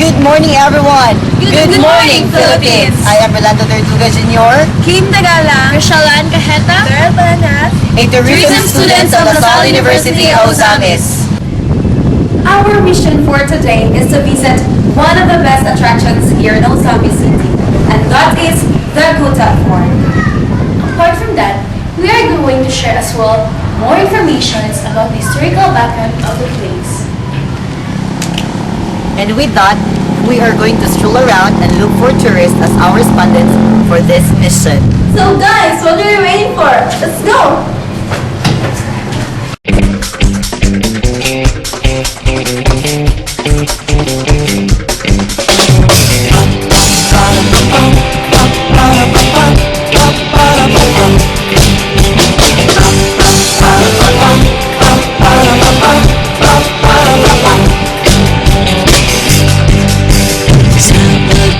Good morning, everyone. Good morning, Philippines. I am Rolando Tortuga Jr., Kim Tagala, Roshalan Cajeta, Girl Balanat, a tourism student of LaSalle University, Ozamis. Our mission for today is to visit one of the best attractions here in Ozamis City, and that is the Kuta Fort. Apart from that, we are going to share as well more information about the historical background of the place. And with that, we are going to stroll around and look for tourists as our respondents for this mission. So guys, what are you waiting for? Let's go!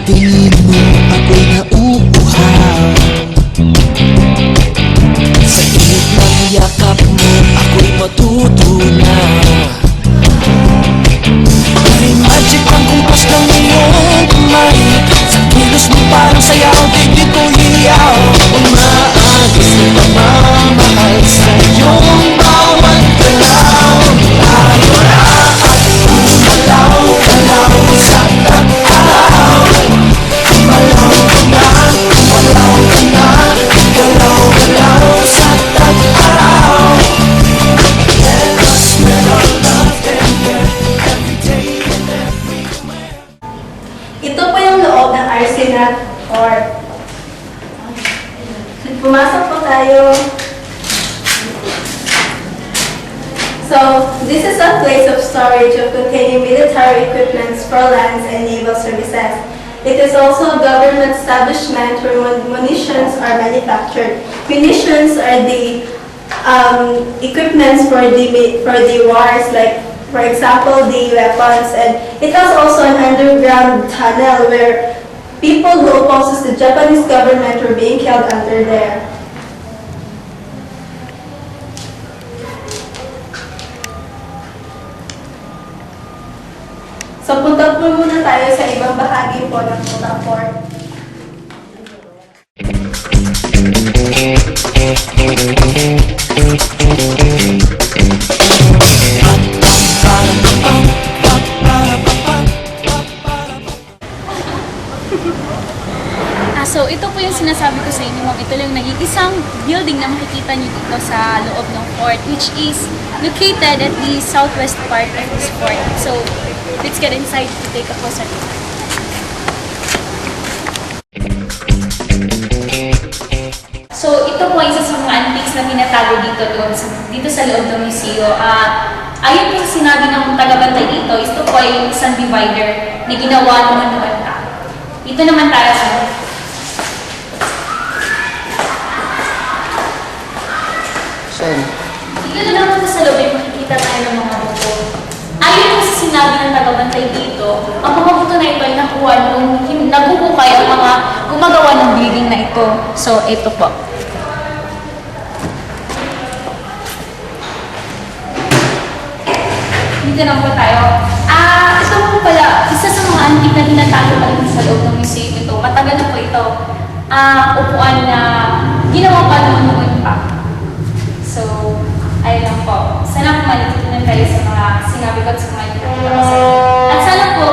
Tingin mo ako'y nauuhaw. Sa init ng yakap mo ako'y matutunaw. May magic ang kumpas ng iyong kamay. Sa kilos mo parang sayaw, dibdib ko hiyaw. Umaagos na pagmamahal sa iyong bawat galaw. Tayo na at gumalaw-galaw sa tag-araw. Gumalaw ka na, galaw-galaw sa tag-araw. Let us spread our love every day and everywhere. Ito po yung loob ng Arsenal Fort. Pumasok po tayo. So, this is a place of storage of containing military equipments for lands and naval services. It is also a government establishment where munitions are manufactured. Munitions are the equipments for the wars, like for example the weapons, and it has also an underground tunnel where people who opposes the Japanese government were being killed under there. So punta po muna tayo sa ibang bahagi po ng Kuta Fort. So ito po yung sinasabi ko sa inyo, ma'am. Ito lang nag-iisang building na makikita niyo dito sa loob ng fort, which is located at the southwest part of this fort. So let's get inside to take a closer look. So ito po isa sa mga antiques na tinatago dito sa loob ng museo. Ayon po sa sinabi ng tagabantay dito, ito po ay isang divider na ginawa ng mga banta. Dito naman tayo sa dito na naman sa loob ay makikita tayo ng mga buko. Ayon po sa sinabi ng tagabantay dito, ang mga buto na ito ay nakuha nung nagbubukay ang mga gumagawa ng building na ito. So, ito po. Dito na po tayo. Ito po pala, isa sa mga antique na tinatago pa rin sa loob ng museum ito. Matagal na po ito. Upuan na ginawa pa noon pa. So, ayun lang po. Sana po malitutunan kayo sa mga sinabi ko at sa mga ipinakita ko sa inyo. At sana po,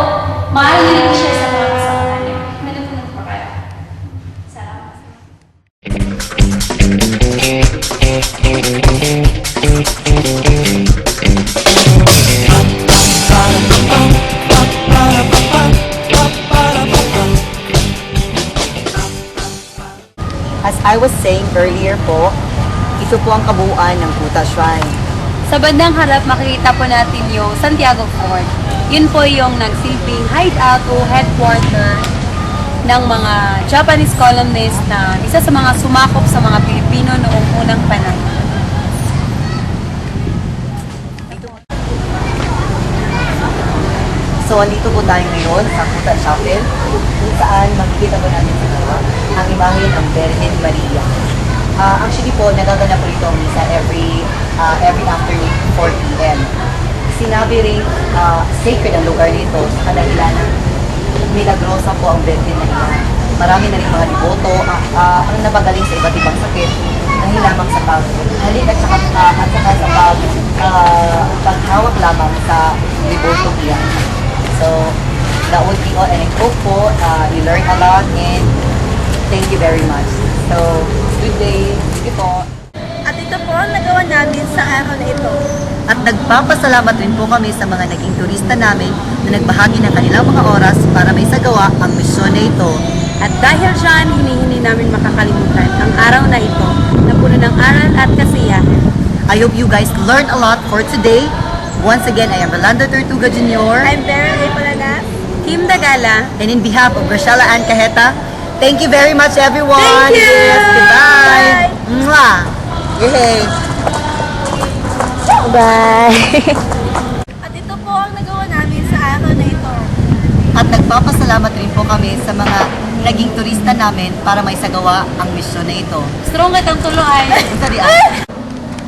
maaari nyo rin i-share sa mga kasama niyo. Malitutunan po kayo. Salamat. As I was saying earlier po, ito po ang kabuuan ng Kuta Shrine. Sa bandang harap, makikita po natin yung Santiago Fort. Yun po yung nagsilbing hideout o headquarter ng mga Japanese colonists na isa sa mga sumakop sa mga Pilipino noong unang panahon. So, andito po tayo ngayon sa Kuta Chapel, kung saan makikita po natin sa baba ang imahe ng Virgen Maria. Actually po, nagaganap po ito ang misa every afternoon, 4 p.m. Sinabi rin sacred ang lugar nito sa kadahilanan milagrosa po ang Virgin Maria. Marami na rin mga liboto ang napagaling sa iba't ibang sakit dahil lamang sa paghalik at saka sa paghawak lamang sa liboto niya. So, that would be all. And I hope po you learn a lot and thank you very much. So, good day. Thank you po. At ito po ang nagawa namin sa araw na ito. At nagpapasalamat rin po kami sa mga naging turista namin na nagbahagi ng kanilang mga oras para may sagawa ang misyon na ito. At dahil dyan, hindi namin makakalimutan ang araw na ito na puno ng aral at kasiyahan. I hope you guys learned a lot for today. Once again, I am Rolando Tortuga Jr. I'm Beryl A. Palanas. Kim Dagala, And in behalf of Graciela Ann Cajeta, thank you very much everyone. Thank you. Yes, goodbye. Mwah. Yay. bye! At ito po ang nagawa namin sa araw na ito. At nagpapasalamat rin po kami sa mga naging turista namin para may sagawa ang misyon na ito. Strong at ang tuloy! Sorry,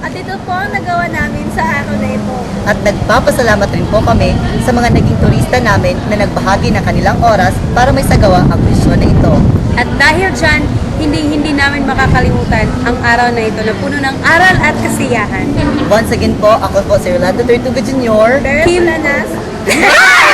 At ito po ang nagawa namin sa araw na ito. At nagpapasalamat rin po kami sa mga naging turista namin na nagbahagi ng kanilang oras para may sagawa ang misyon na ito. At dahil dyan, hindi namin makakalimutan ang araw na ito na puno ng aral at kasiyahan. Once again po, ako po si Rolando Tortuga Jr. Beryl Kim- Palanas.